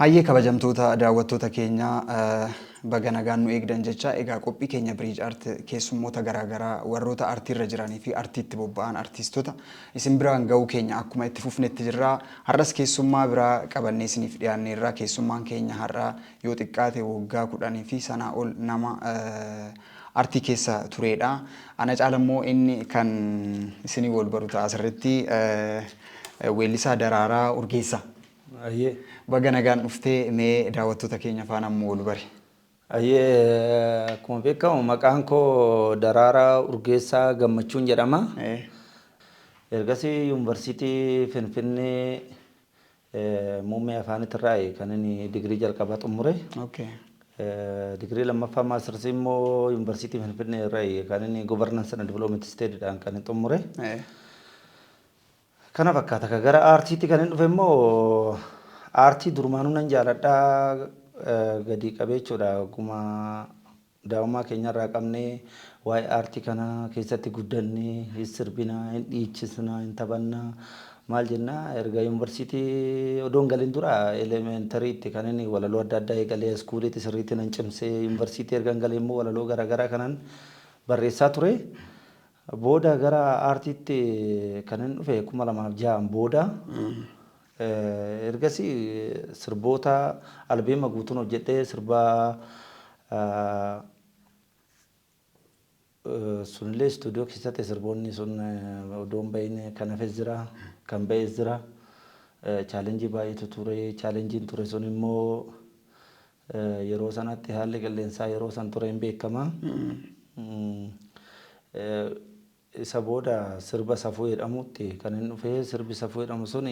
Hayyee kabajamtoota daawwattoota keenya baga nagaan nu eegdan jecha egaa qophii keenya Bridge Art keessummoota garaagaraa warroota artiirra jiranii fi artiitti bobba'an artiistota isin biraan ga'uu keenya akkuma itti fufnetti jirra. Har'as keessummaa biraa qabannee isiniif dhiyaanneerra. Keessummaan keenya har'a yoo xiqqaate waggaa 10 fi sanaa ol nama artii keessa turedha. Ana caalammoo inni kan isinii wal baru ta'a asirratti weellisaa Daraaraa Urgeessaa. Ayyee. Baga nagaan dhuftee mee daawwattoota keenya faana ammoo wal bari. Ayyee akkuma beekamu maqaan koo Daraaraa Urgeessaa Gammachuun jedhama. Ergasii yuunivarsiitii Finfinnee muummee afaanitirraa kan inni digirii jalqabaa xumure. Digirii lammaffaa maastarsi immoo yuunivarsiitii Finfinnee irraa kan inni governance and development studiidhaan kan inni xumure. Kana fakkaata ka gara aartiitti kan inni dhufe immoo aartii durmaanuu nan jaaladhaa gadi qabee jechuudha. Akkuma daa'ummaa keenyarraa qabnee waa'ee aartii kana keessatti guddannee hin sirbinaa, hin dhiichisnaa, hin taphannaa maal jennaa erga yuunivarsiitii odoon galiin dura elementariitti kan inni walaloo adda addaa eegalee iskuuliitti sirriitti nan cimsee yuunivarsiitii erga galee immoo walaloo garaagaraa kanan barreessaa ture. Booda gara aartiitti kan inni dhufe 2006 booda ergasii sirboota albeema guutuun hojjedhee sirbaa sunillee istuudiyoo keessatti sirboonni sun odoon bahin kan hafes jira kan ba'es jira. Chaalenjii baay'eetu ture. Chaalenjiin ture sun immoo yeroo sanatti haalli qilleensaa yeroo san ture hin beekama. Isa booda sirba safuu jedhamutti kan inni dhufe. Sirbi safuu jedhamu sun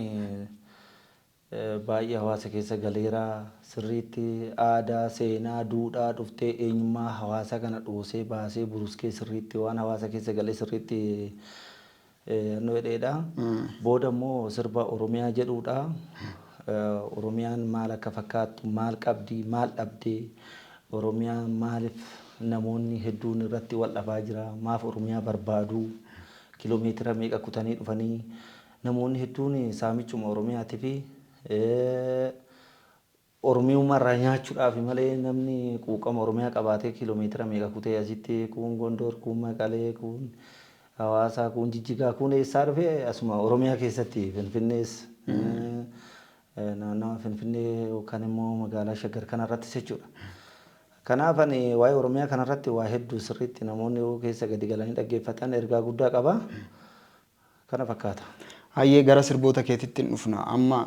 baay'ee hawaasa keessa galeera. Sirriitti aadaa, seenaa, duudhaa dhuftee eenyummaa hawaasa kana dhoosee baasee buruskee sirriitti waan hawaasa keessa galee sirriitti nu hedheedha. Booda immoo sirba Oromiyaa jedhuudha. Oromiyaan maal akka fakkaattu, maal qabdi, maal dhabdee, Oromiyaan maaliif namoonni hedduun irratti wal dhabaa jira, maaf Oromiyaa barbaadu, kiiloomeetira meeqa kutanii dhufanii namoonni hedduun saamichuma Oromiyaatii fi Oromiyummaarraa nyaachuudhaaf malee namni quuqama Oromiyaa qabaatee kiiloomeetira meeqa kutee asitti kun Gondor, kun Maqalee, kun Hawaasaa, kun Jijjigaa, kun eessaa dhufee asuma Oromiyaa keessatti Finfinnees naannawa Finfinnee yookaan immoo magaalaa Shaggar kanarrattis jechuudha. Kanaaf ani waa'ee Oromiyaa kanarratti waa hedduu sirriitti namoonni keessa gadi galanii dhaggeeffatan ergaa guddaa qaba. Kana fakkaata. Hayyee gara sirboota keetitti hin dhufna. Amma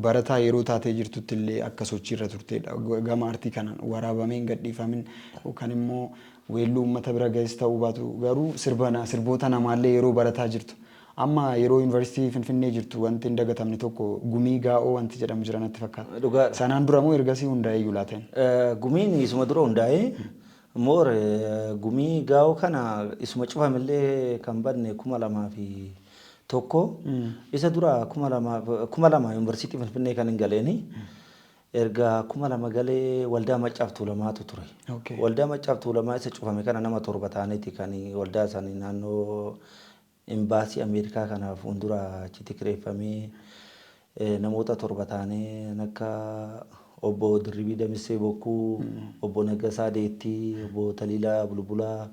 barataa yeroo taatee jirtutti illee akka sochiirra turtedha. Gama aartii kanaan waraabamee hin gadhiifamin yookaan immoo weelluu uummata bira ga'es ta'uu baatu garuu sirboota namaallee yeroo barataa jirtu. Amma yeroo yuunivarsiitii Finfinnee jirtu wanti hin dagatamne tokko gumii gaa'oo wanti jedhamu jira natti fakkaata. Sanaan dura moo ergasii hundaa'ee iyyuu laateen? Gumiin isuma dura hundaa'ee moor gumii gaa'oo kana isuma cufamillee kan banne 2001 isa dura 2002 yuunivarsiitii Finfinnee kan hin galeeni. Erga 2002 galee waldaa Maccaaf Tuulamaatu ture. Waldaa Maccaaf Tuulamaa isa cufame kana nama 7 ta'aniiti kan waldaa isaanii naannoo Imbaasii Ameerikaa kanaaf fuuldura achitti kireeffamee namoota 7 ta'anii akka obbo Dirribii Damissee Bokkuu, obbo Naggasaa Deettii, obbo Taliilaa Bulbulaa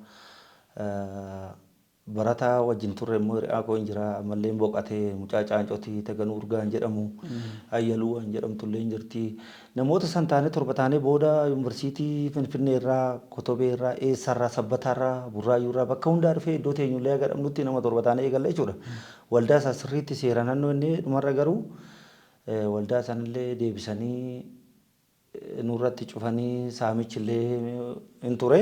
barataa wajjin turre immoo hiriyaa koo hin jira ammallee boqatee mucaa Caancootii Taganuu Urgaan jedhamu Ayyaluu waan jedhamtullee hin jirti. Namoota san taanee 7 taanee booda yuunivarsiitii Finfinnee irraa, Kotobee irraa, Eessarraa, Sabbatarraa, Burraayyuu irraa bakka hundaa dhufee iddoo teenyullee agadhamnutti nama 7 taanee eegalle jechuudha. Waldaa isaa sirriitti seera naannoo inni dhumarra garuu waldaa sanillee deebisanii nurratti cufanii saamichillee hin ture.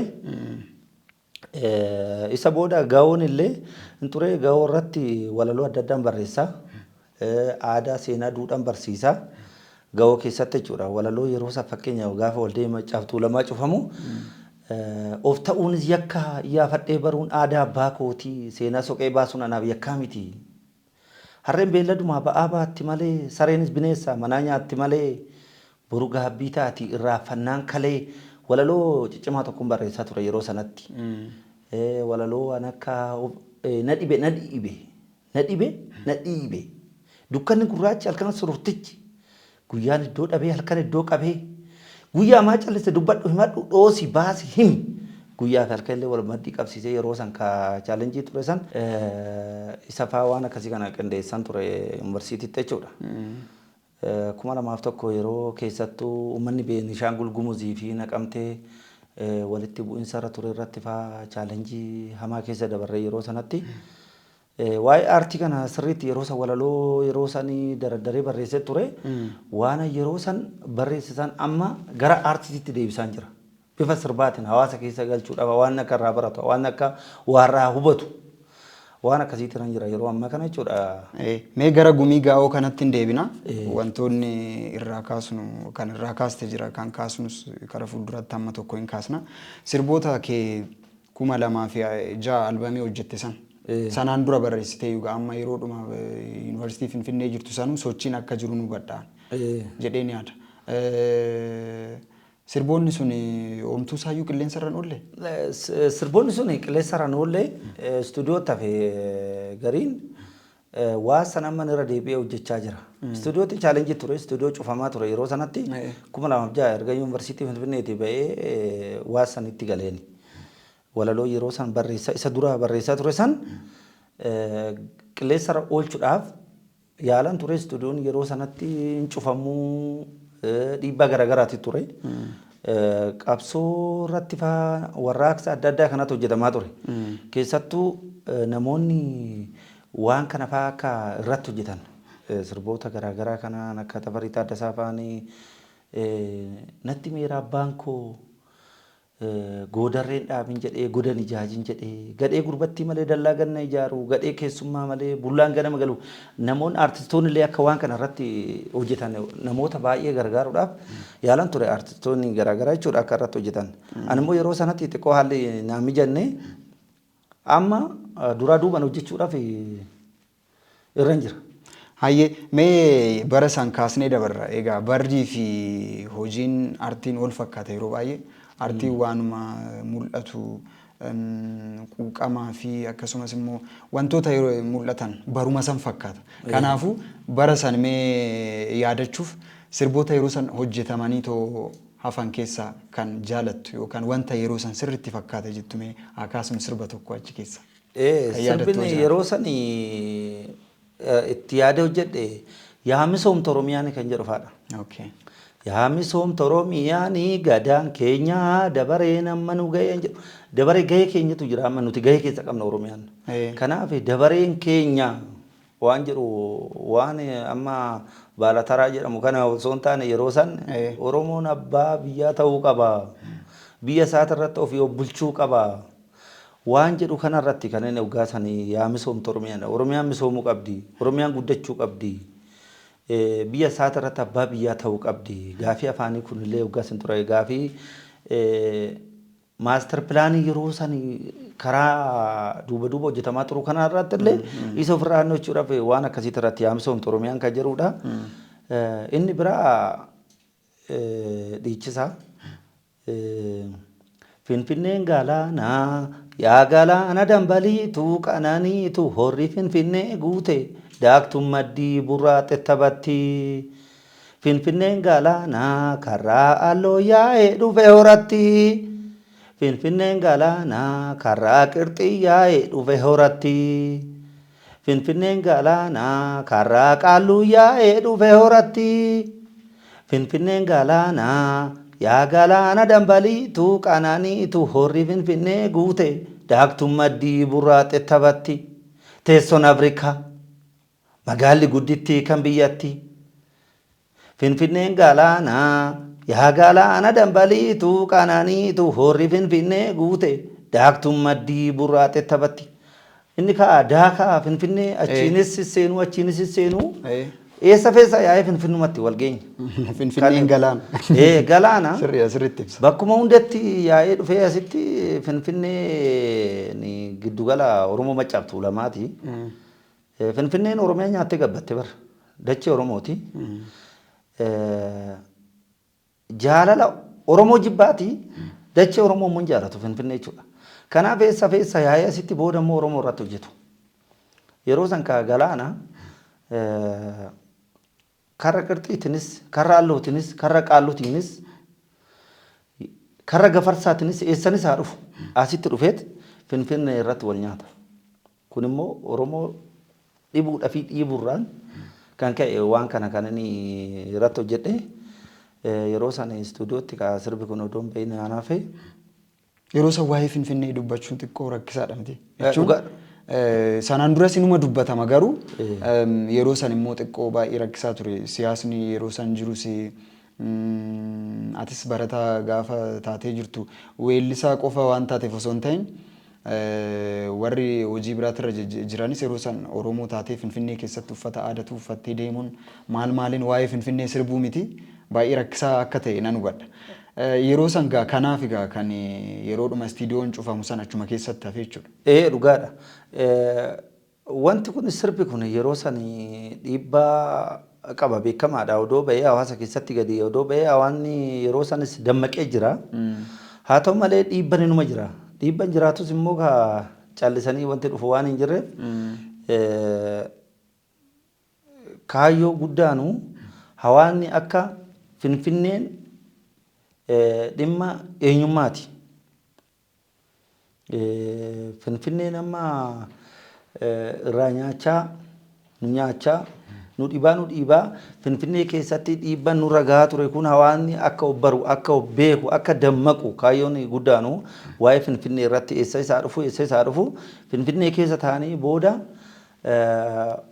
Isa booda gaa'oon illee hin ture. Gaa'oo irratti walaloo adda addaan barreessaa. Aadaa, seenaa, duudhaan barsiisaa. Gaa'oo keessatti jechuudha. Walaloo yeroo isaa fakkeenyaaf gaafa waldaa Maccaaf Tuulamaa cufamu of ta'uunis yakka iyyaafadhee baruun aadaa abbaa kootii seenaa soqee baasuun anaaf yakkaa miti. Harreen beelladumaa ba'aa baatti malee sareenis bineensa manaa nyaatti malee boru gaabbii taati irraafannaan kalee walaloo ciccimaa tokkoon barreessaa ture yeroo sanatti. Walaloo waan akka na dhibe dukkanni gurraachi halkan sururtichi guyyaan iddoo dhabee halkan iddoo qabee guyyaa maa calliste dubbadhu himadhu dhoosi baasi himi guyyaa fi halkan illee wal maddii qabsiisee yeroo san ka chaalenjii ture san isa faa waan akkasii kana qindeessan ture yuunivarsiitiitti jechuudha. 2001 yeroo keessattuu uummanni Beenishaangul Gumuzii fi Naqamtee walitti bu'iinsa irra ture irratti faa chaalenjii hamaa keessa dabarree yeroo sanatti waa'ee aartii kana sirriitti yeroo san walaloo yeroo sanii dardaree barreessee ture waan yeroo san barreessisan amma gara aartiitti deebisaan jira. Bifa sirbaatiin hawaasa keessa galchuudhaaf waan akka irraa baratu waan akka waarraa hubatu waan akkasiitti nan jira yeroo ammaa kana jechuudha. Mee gara gumii gaa'oo kanatti hin deebina. Wantoonni irraa kaasnu kan irraa kaaste jira kan kaasnus kara fuulduratti amma tokko hin kaasna. Sirboota kee 2006 albamii hojjette san. Sanaan dura barreessitee yuugaa amma yeroo dhuma yuunivarsiitii Finfinnee jirtu sanuu sochiin akka jiru nu badhaan jedhee ni yaada. Sirboonni sun oomtuu saayyuu qilleensa irraan oolle? Sirboonni sun qilleensa irraan oolle istuudiyoo tafe gariin waa san amma irra deebi'ee hojjechaa jira. Istuudiyootti chaalenjii ture, istuudiyoo cufamaa ture yeroo sanatti 2006 erga yuunivarsiitii Finfinneetii ba'ee waa sanitti galeeni. Walaloo yeroo san barreessaa isa dura barreessaa ture san qilleensa irra oolchuudhaaf yaalan ture istuudiyoon yeroo sanatti hin cufamuu dhiibbaa garaagaraati ture. Qabsoo irratti faa warraaqsa adda addaa kanatu hojjetamaa ture. Keessattuu namoonni waan kana faa akka irratti hojjetan sirboota garaagaraa kanaan akka Tafarii Taaddasaa fa'anii natti meera abbaan koo goodarreen dhaabin jedhee godan ijaajin jedhee gadhee gurbattii malee dallaa ganna ijaaru gadhee keessummaa malee bullaan ganama galu namoonni aartistoonni illee akka waan kana irratti hojjetan namoota baay'ee gargaaruudhaaf yaalan ture aartistoonni garaagaraa jechuudha akka irratti hojjetan. Ani immoo yeroo sanatti xiqqoo haalli naa mijanne amma duraa duuban hojjechuudhaaf irra jira. Hayyee mee bara san kaasnee dabarra egaa barrii fi hojiin aartiin wal fakkaata yeroo baay'ee. Aartiin waanuma mul'atu quuqamaa fi akkasumas immoo wantoota yeroo mul'atan baruma san fakkaata. Kanaafuu bara san mee yaadachuuf sirboota yeroo san hojjetamanii too hafan keessaa kan jaalattu yookaan wanta yeroo san sirriitti fakkaata jettu mee akaasuma sirba tokko achi keessa. Sirbinni yeroo san itti yaada hojjedhe yaa misoomta Oromiyaa kan jedhu faadha. Yaa misoomta Oromiyaa gadaan keenya dabaree nama nu ga'ee jedhu dabaree ga'ee keenyatu jira amma nuti ga'ee keessa qabna Oromiyaan. Kanaaf dabareen keenya waan jedhu waan amma Baalataraa jedhamu kana osoo hin taane yeroo san Oromoon abbaa biyyaa ta'uu qaba. Biyya isaati irratti ofii bulchuu qaba. Waan jedhu kanarratti kan inni ugaasanii yaa misoomta Oromiyaan. Oromiyaan misoomuu qabdi. Oromiyaan guddachuu qabdi. Biyya isaati irratti abbaa biyyaa ta'uu qabdi. Gaafii afaanii kunillee ugaasin ture gaafii maaster pilaanii yeroo san karaa duuba hojjetamaa turu kanarratti illee isa ofirraa hannachuudhaaf waan akkasiitti irratti yaa misoomta Oromiyaan kan jedhudha. Inni biraa dhiichisaa Finfinneen galaanaa yaa galaana dambaliitu qananiitu horri Finfinnee guute daaktuun maddii burraaxe taphatti. Finfinneen galaanaa karraa alloo yaa'ee dhufe horatti. Finfinneen galaanaa karraa qirxii yaa'ee dhufe horatti. Finfinneen galaanaa karraa qaalluu yaa'ee dhufe horatti. Finfinneen galaanaa yaa galaana dambaliitu qananiitu horri Finfinnee guute daaktuun maddii burraaxe taphatti. Teessoon Afrikaa magaalli guddittii kan biyyatti. Finfinneen galaanaa yaa galaana dambaliitu qananiitu horri Finfinnee guute daaktuun maddii burraaxe taphatti. Inni kaa daakaa Finfinnee achiinis sisseenuu achiinis sisseenuu. Eessa feessa yaa'ee Finfinnumatti wal geenya. Finfinneen galaana. Galaana. Sirriitti ibsa. Bakkuma hundatti yaa'ee dhufee asitti Finfinnee giddugala Oromoo Maccaaftuu lamaati. Finfinneen Oromiyaa nyaattee gabbatte bara. Dachee Oromooti. Jaalala Oromoo jibbaati. Dachee Oromoo immoo jaalatu Finfinnee jechuudha. Kanaaf eessa feessa yaa'ee asitti booda immoo Oromoo irratti hojjetu. Yeroo san kaa galaana karra qirxiitinis, karra allootinis, karra qaallotiinis, karra gafarsaatinis eessanis haa dhufu. Asitti dhufeet Finfinnee irratti wal nyaata. Kun immoo Oromoo dhibuudhaa fi dhiibuurraan kan ka'e waan kana kan inni irratti hojjedhe yeroo sana istuudiyootti sirbi kun odoon bahin anaafee. Yeroo san waa'ee Finfinnee dubbachuun xiqqoo rakkisaadha miti. Sanaan duras inuma dubbatama garuu yeroo san immoo xiqqoo baay'ee rakkisaa ture. Siyaasni yeroo san jirus atis barataa gaafa taatee jirtu weellisaa qofa waan taateef osoo hin ta'in warri hojii biraatirra jiranis yeroo san Oromoo taatee Finfinnee keessatti uffata aadaatu uffattee deemuun maaliin waa'ee Finfinnee sirbuu miti baay'ee rakkisaa akka ta'e nan hubadha. Yeroo san gaa kanaaf gaa kan yeroodhuma istiidiyoon cufamu san achuma keessatti hafe jechuudha. Dhugaadha. Wanti kun sirbi kun yeroo san dhiibbaa qaba beekamaadha. Odoo bahee hawaasa keessatti gadi odoo bahee hawaasni yeroo sanis dammaqee jira. Haa ta'u malee dhiibban inuma jira. Dhiibban jiraatus immoo callisanii wanti dhufu waan hin jirreef kaayyoo guddaanu hawaasni akka Finfinneen dhimma eenyummaati. Finfinneen amma irraa nyaachaa nu dhiibaa Finfinnee keessatti dhiibban nurra gahaa ture kun hawaasni akka obbaru akka beeku akka dammaqu kaayyoon guddaanu waa'ee Finfinnee irratti eessa isaa dhufu Finfinnee keessa taa'anii booda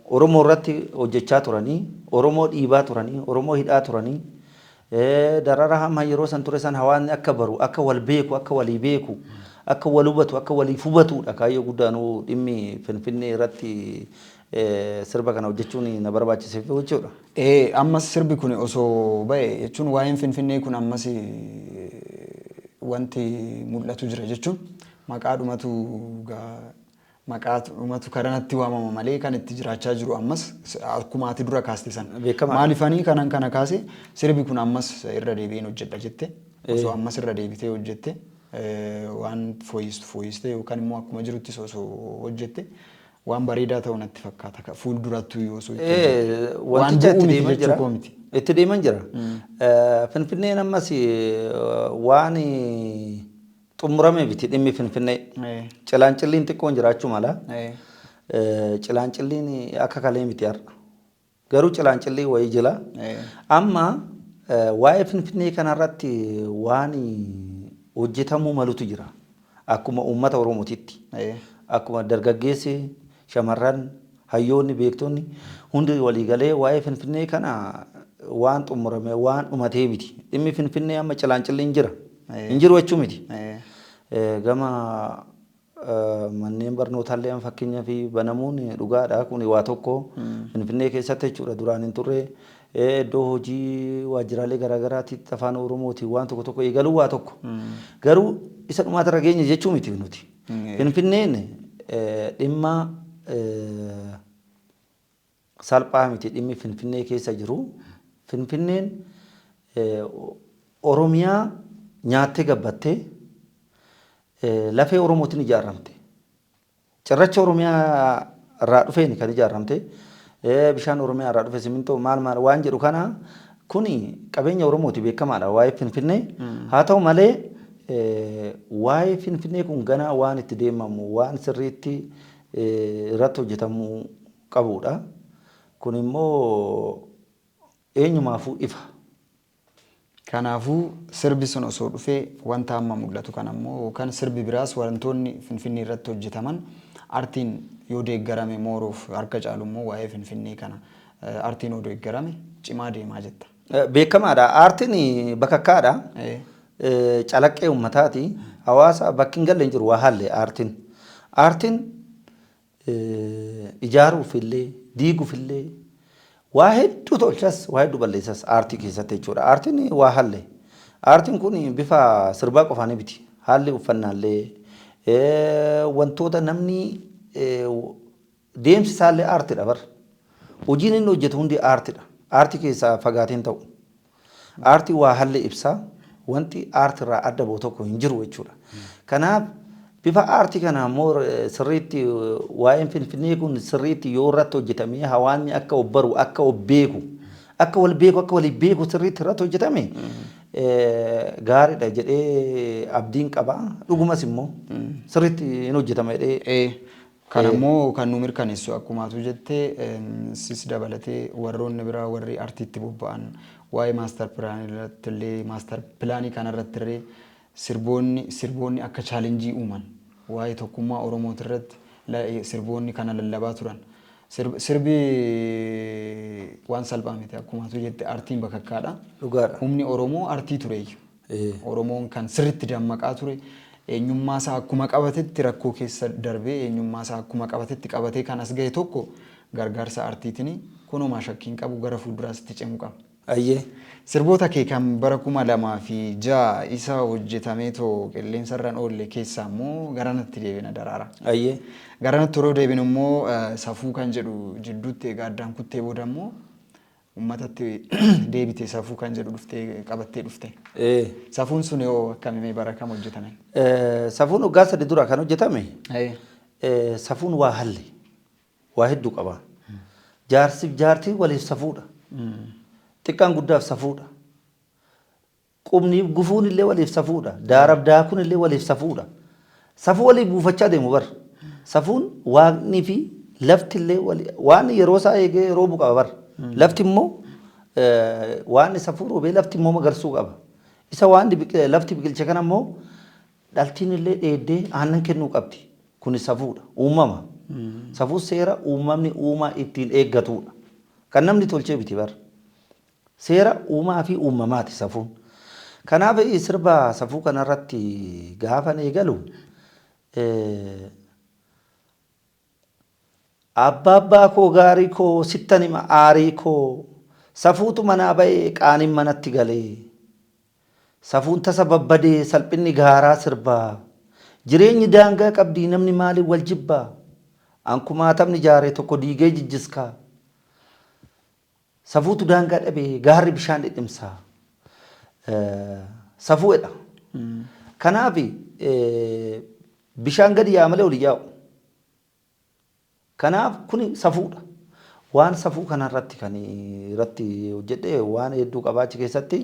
Oromoo irratti hojjechaa turanii Oromoo dhiibaa turanii Oromoo hidhaa turanii darara hamma yeroo san ture san hawaasni akka baru akka wal beeku akka walii beeku akka wal hubatu akka walii hubatudha kaayyoo guddaanu dhimmi Finfinnee irratti sirba kana hojjechuun na barbaachiseef jechuudha. Ammas sirbi kun osoo bahe jechuun waa'een Finfinnee kun ammas wanti mul'atu jira jechuun maqaadhumatu karanatti waamama malee kan itti jiraachaa jiru ammas akkuma ati dura kaaste san. Maaliifanii kana kaase sirbi kun ammas irra deebi'een hojjedha jette osoo ammas irra deebitee hojjette waan fooyyistee yookaan immoo akkuma jiruttis osoo hojjette waan bareedaa ta'u natti fakkaata fuuldurattuu yoo osoo waan itti deeman jira. Finfinneen ammas waan xumurame biti dhimmi Finfinnee cilancilliin xiqqoon jiraachuu mala cilancilliin akka kalee miti har'a garuu cilancillii wayii jila amma waa'ee Finfinnee kanarratti waan hojjetamuu malutu jira akkuma uummata Oromootitti akkuma dargaggeessi shamarran hayyoonni beektonni hundi walii galee waa'ee Finfinnee kana waan xumurame waan dhumatee miti dhimmi Finfinnee amma cilancilliin jira hin jiru jechuu miti. Gama manneen barnootaallee fakkeenyaa fi banamuun dhugaadha kun waa tokko Finfinnee keessatti jechuudha duraan hin turre iddoo hojii waajjiraalee garaagaraatti afaan Oromootiin waan tokko eegaluu waa tokko garuu isa dhumaatarra geenye jechuu miti nuti. Finfinneen dhimma salphaa miti dhimmi Finfinnee keessa jiru Finfinneen Oromiyaa nyaattee gabbattee lafee Oromootiin ijaaramte. Cirracha Oromiyaa irraa dhufeen kan ijaaramte. Bishaan Oromiyaa irraa dhufe simintoo maal waan jedhu kana kuni qabeenya Oromooti beekamaadha waa'ee Finfinnee. Haa ta'u malee waa'ee Finfinnee kun ganaa waan itti deemamu waan sirriitti irratti hojjetamuu qabudha. Kun immoo eenyumaafuu ifa. Kanaafuu sirbi sun osoo dhufee wanta amma mul'atu kan ammoo yookaan sirbi biraas wantoonni Finfinnee irratti hojjetaman artiin yoo deeggarame mooroof harka caalu immoo waa'ee Finfinnee kana artiin yoo deeggarame cimaa deemaa jetta. Beekamaadha. Aartiin bakakkaadha. Calaqqee uummataati. Hawaasa bakki hin galle hin jiru waa haallee aartiin. Aartiin ijaaruufillee diiguufillee waa hedduu tolchas waa hedduu balleessas aartii keessatti jechuudha. Aartiin waa haallee. Aartiin kun bifa sirbaa qofaanii miti. Haalli uffannaallee wantoota namni deemsi isaallee aartiidha bar. Hojiin inni hojjetu hundi aartiidha. Aartii keessaa fagaateen ta'u. Aartii waa haallee ibsaa. Wanti aartiirraa adda bahu tokko hin jiru jechuudha. Kanaaf bifa aartii kana immoo sirriitti waa'een Finfinnee kun sirriitti yoo irratti hojjetamee hawaasni akka obbaru akka obbeeku akka wal beeku akka walii beeku sirriitti irratti hojjetame gaariidha jedhee abdiin qaba. Dhugumas immoo sirriitti hin hojjetama jedhee. Kanammoo kan nu mirkaneessu akkumaatu jettee sis dabalatee warroonni biraa warri artiitti bobba'an waa'ee maastar pilaanii irratti illee maastar pilaanii kanarratti illee sirboonni akka chaalenjii uuman waa'ee tokkummaa Oromooti irratti sirboonni kana lallabaa turan. Sirbi waan salphaa miti akkumaatu jette artiin bakakkaadha. Humni Oromoo artii tureeyyu. Oromoon kan sirriitti dammaqaa ture. Eenyummaa isaa akkuma qabatetti rakkoo keessa darbee eenyummaa isaa akkuma qabatetti qabatee kan as ga'e tokko gargaarsa artiitiin kunumaa shakkiin qabu gara fuulduraatti cimuu qaba. Sirboota kee kan bara 2006 isa hojjetamee too qilleensarraan oolle keessaa immoo garanatti deebina daraara. Garanatti yeroo deebinu immoo safuu kan jedhu jidduutti egaa addaan kuttee booda immoo uummatatti deebitee safuu kan jedhu dhuftee qabattee dhufte. Safuun sun yoo akkamii bara kam hojjetame? Safuun waggaa 3 dura kan hojjetame. Safuun waa halle waa hedduu qaba. Jaarsiif jaartii waliif safuudha. Xiqqaan guddaaf safuudha. Qubniif gufuun illee waliif safuudha. Daarab daakuun illee waliif safuudha. Safuu waliif buufachaa deemu bar. Safuun waaqni fi lafti illee waan yeroo isaa eegee yeroo buqaa bar. Lafti immoo waan safuu roobee lafti immoo magarsuu qaba. Isa waan lafti biqilche kana immoo dhaltiin illee dheeddee aannan kennuu qabdi. Kuni safuudha. Uumama. Safuu seera uumamni uumaa ittiin eeggatudha. Kan namni tolchee biti bar. Seera uumaa fi uumamaati safuun. Kanaaf sirba safuu kanarratti gaafan eegalu abbaa koo gaarii koo sittan hima aarii koo safuutu manaa ba'ee qaaniin manatti galee safuun tasa babbadee salphinni gaaraa sirbaa jireenyi daangaa qabdii namni maaliin wal jibbaa ankumaatamni jaaree tokko diigee jijjiskaa safuutu daangaa dhabee gaarri bishaan dhidhimsaa safuudha. Kanaaf bishaan gadi yaa malee oli yaa'u. Kanaaf kuni safuudha. Waan safuu kanarratti kan irratti hojjedhe waan hedduu qabaachi keessatti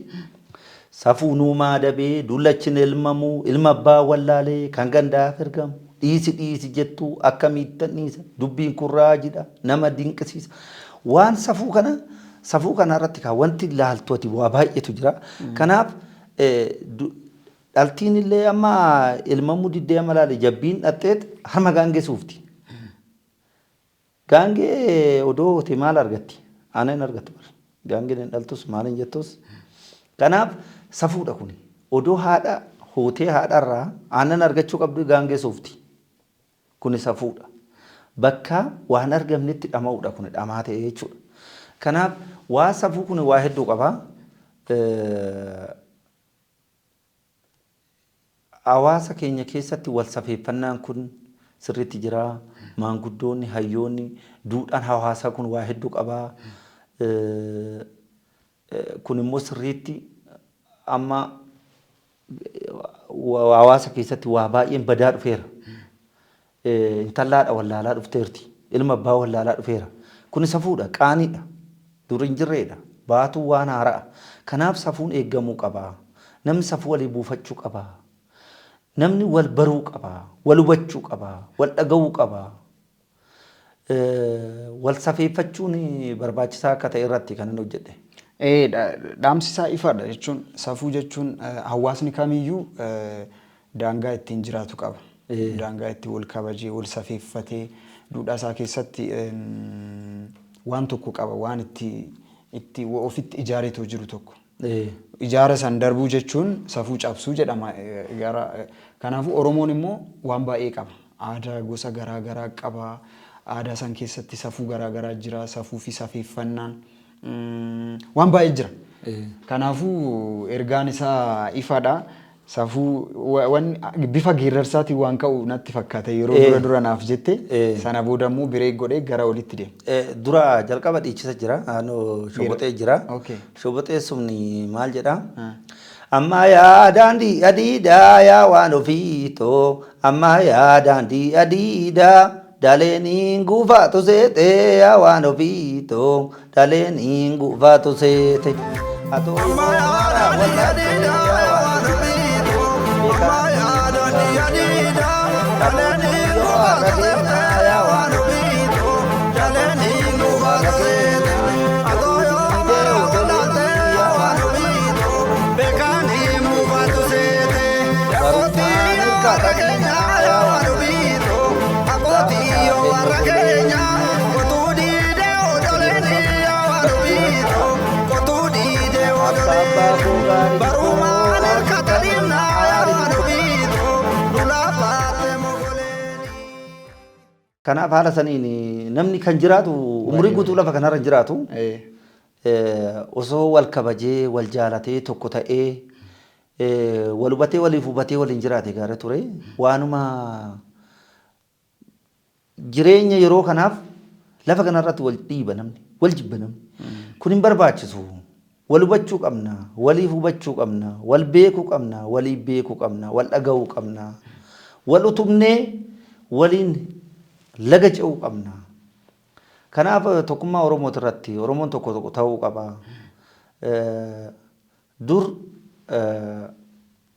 safuu nuumaa dabee dullachin ilmamuu ilma abbaa wallaalee kan gandaaf ergamu dhiisi jettuu akkamiittan dhiisa dubbiin kun raajidha nama dinqisiisa. Waan safuu kanarratti kan wanti laaltooti waa baay'eetu jira. Kanaaf dhaltiin illee amma ilmamuu diddee malaale jabbiin dhatteet harma gaangee suufti. Gaangee odoo hootee maal argatti? Aannan argatu. Gaangeen hin dhaltus maal hin jettus. Kanaaf safuudha kuni. Odoo haadha hootee haadharraa aannan argachuu qabdu gaangee suufti. Kuni safuudha. Bakka waan argamnetti dhama'uudha kuni dhamaa ta'e jechuudha. Kanaaf waa safuu kuni waa hedduu qaba. Hawaasa keenya keessatti wal safeeffannaan kun sirriitti jira. Maanguddoonni hayyoonni duudhaan hawaasaa kun waa hedduu qabaa. Kun immoo sirriitti amma hawaasa keessatti waa baay'een badaa dhufeera. Intallaadha wallaalaa dhufteerti. Ilma abbaa wallaalaa dhufeera. Kun safuudha qaaniidha. Dur hin jirreedha. Baatuu waan haara'a. Kanaaf safuun eeggamuu qabaa. Namni safuu walii buufachuu qabaa. Namni wal baruu qabaa. Wal hubachuu qabaa. Wal dhaga'uu qabaa. Wal safeeffachuun barbaachisaa akka ta'e irratti kan inni hojjedhe. Dhaamsisaa ifaadha jechuun safuu jechuun hawaasni kamiyyuu daangaa ittiin jiraatu qaba. Daangaa itti wal kabajee wal safeeffatee duudhaa isaa keessatti waan tokko qaba waan itti ofitti ijaareetu jiru tokko. Ijaara san darbuu jechuun safuu cabsuu jedhama. Kanaafuu Oromoon immoo waan baay'ee qaba. Aadaa gosa garaa garaa qaba. Aadaa san keessatti safuu garaa garaa jira. Safuu fi safeeffannaan waan baay'ee jira. Kanaafuu ergaan isaa ifaadha. Safuu bifa geerrarsaatiin waan ka'u natti fakkaata yeroo dura naaf jette sana booda immoo biree godhee gara olitti deema. Dura jalqaba dhiichisa jira. Shoboxee jira. Shoboxee sumni maal jedhaa? Amma yaa daandii adiidhaa yaa waan ofiitoo amma yaa daandii adiidhaa daleen gufaatu seete waan ofiitoo daleen gufaatu seete atoo mara wallaate waan ofiitoo beekaa daleen gufaatu seete waan ofiitoo daleen gufaatu seete atoo mara wallaate waan ofiitoo beekaa gufaatu seete yakooti katakenya waan ofiitoo akoti yo waragenya kotudi de odoleni waan ofiitoo kotudi de odoleni barumana katalina waan ofiitoo nulaafate mogoleni. Kanaaf haala saniin namni kan jiraatu umurii guutuu lafa kanarra jiraatu osoo wal kabajee wal jaalatee tokko ta'ee wal hubatee waliif hubatee waliin jiraate gaarii ture waanuma jireenya yeroo kanaaf lafa kanarratti wal dhiiba namni wal jibba namni kun hin barbaachisu wal hubachuu qabna waliif hubachuu qabna wal beekuu qabna waliif beekuu qabna wal dhaga'uu qabna wal utubnee waliin laga ce'uu qabna. Kanaaf tokkummaa Oromoo irratti Oromoon tokko tokko ta'uu qaba. Dur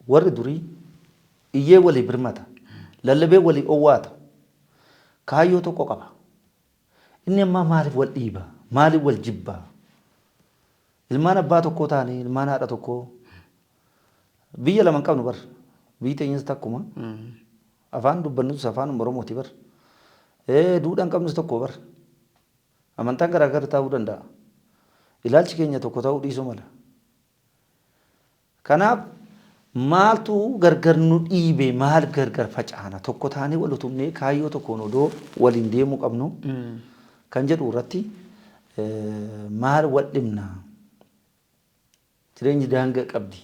warri durii iyyee walii birmata lallabee walii owwaata kaayyoo tokko qaba. Inni ammaa maaliif wal dhiiba maaliif wal jibba ilmaan abbaa tokkoo taane ilmaan haadha tokkoo biyya lama qabnu bar biyyi teenyas takkuma afaan dubbannus afaan Oromooti bar duudhaan qabnus tokko bar amantaan garaagara ta'uu danda'a ilaalchi keenya tokko ta'uu dhiisuu mala. Kanaaf maaltu gargar nu dhiibe maal gargar facaana tokko taanee wal utubnee kaayyoo tokkoon odoo waliin deemuu qabnu kan jedhu irratti maal wal dhimna jireenyi daangaa qabdi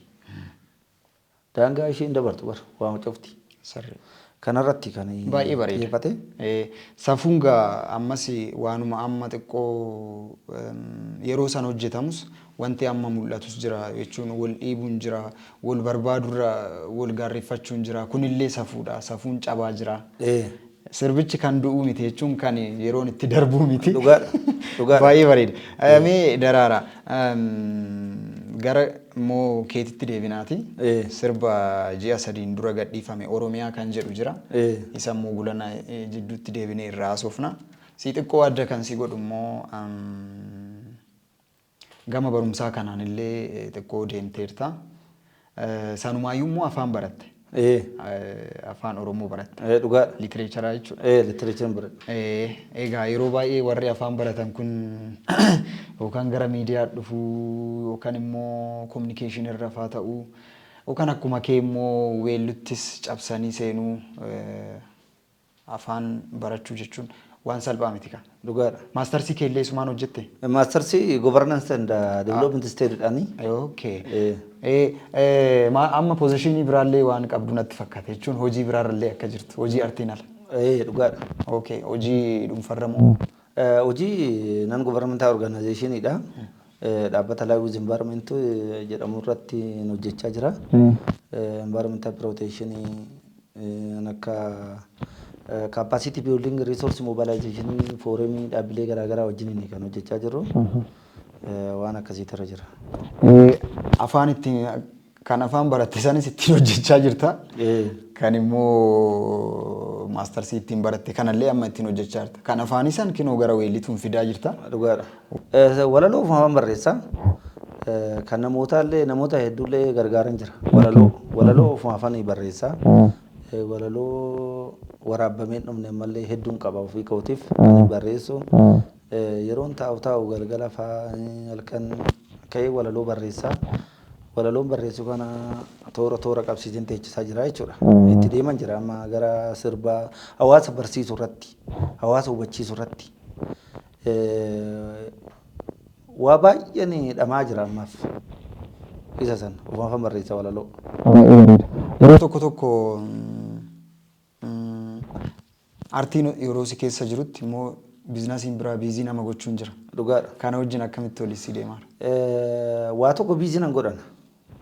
daangaa isheen dabartu bar waan cufti kanarratti kan baay'ee bareeda. Safuun gaa ammas waanuma amma xiqqoo yeroo san hojjetamus wanti amma mul'atus jira jechuun wal dhiibuun jira wal barbaadurra wal gaarreeffachuun jira kunillee safuudha safuun cabaa jira. Sirbichi kan du'uu miti jechuun kan yeroon itti darbuu miti. Dhugaadha. Baay'ee bareeda. Mee Daraara gara moo keetitti deebinaati sirba ji'a sadiin dura gadhiifame Oromiyaa kan jedhu jira. Isa immoo gulana jidduutti deebinee irraa haasofna. Si xiqqoo adda kan si godhu immoo gama barumsaa kanaan illee xiqqoo deemteerta. Sanumaayyuu immoo afaan baratte. Afaan Oromoo baratte. Dhugaadha. Litireecharaa jechuudha. Litireecharaa baratte. Egaa yeroo baay'ee warri afaan baratan kun yookaan gara miidiyaa dhufuu yookaan immoo kominikeeshinii irra faa ta'uu yookaan akkuma kee immoo weelluttis cabsanii seenuu afaan barachuu jechuun waan salphaa miti kan. Dhugaadha. Maastarsii keellee isumaan hojjette? Maastarsii governance and development state dhaani. Okay. Amma pozishinii biraallee waan qabdu natti fakkaate jechuun hojii biraarallee akka jirtu hojii artiin ala. Dhugaadha. Okay. Hojii dhuunfarra moo? Hojii non governmental organization dha. Dhaabbata Live Environment jedhamu irratti hojjechaa jira. Environmental protection akka capacity building resource mobilization forum dhaabbilee garaagaraa wajjin kan hojjechaa jirru waan akkasii irra jira. Afaan ittiin kan afaan baratte sanis ittiin hojjechaa jirta. Kan immoo maastarsii ittiin baratte kanallee amma ittiin hojjechaa jirta. Kan afaan isaan kinoo gara weellituun fidaa jirta. Dhugaadha. Walaloo afaan barreessaa kan namootaallee namoota hedduullee gargaaran jira. Walaloo afaan barreessaa. Walaloo waraabamee dhumne mallee hedduun qaba ofii kootiif barreessu yeroon taa'u galgala halkan ka'ee walaloo barreessaa walaloon barreessu kana toora qabsiisin teechisaa jira jechuudha. Itti deeman jira amma gara sirbaa hawaasa barsiisuu irratti hawaasa hubachiisuu irratti waa baay'een dhamaa jira ammaaf isa san afaan barreessaa walaloo. Yeroo tokko artiin yeroo si keessa jirutti immoo biizinasiin biraa biizii nama gochuun jira. Dhugaadha. Kana wajjin akkamitti walitti deemaa? Waa tokko biizii nan godhan.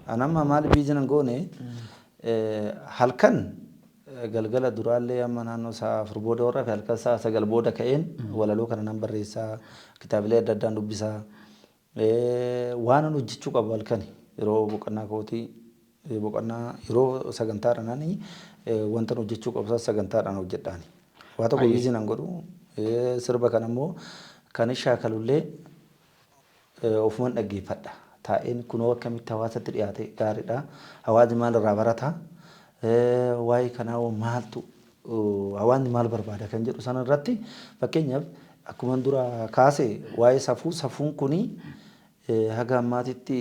Anamma maal biizii nan goone halkan galgala duraallee amma naannoo isaa afur booda warra fi halkan isaa sagal booda ka'een walaloo kana nan barreessaa kitaabilee adda addaan dubbisaa waan an hojjechuu qabu halkani yeroo boqonnaa kootii boqonnaa yeroo sagantaadhaan wanta hojjechuu qabu sagantaadhaan hojjedhaani. Waa tokko biiziin an godhu sirba kana immoo kan shaakalullee ofuman dhaggeeffadha. Taa'een kunoo akkamitti hawaasatti dhiyaate gaariidha. Hawaasni maal irraa barata? Waa'ee kanaa maaltu hawaasni maal barbaada kan jedhu sana irratti fakkeenyaaf akkuma dura kaase waa'ee safuun kuni haga ammaatitti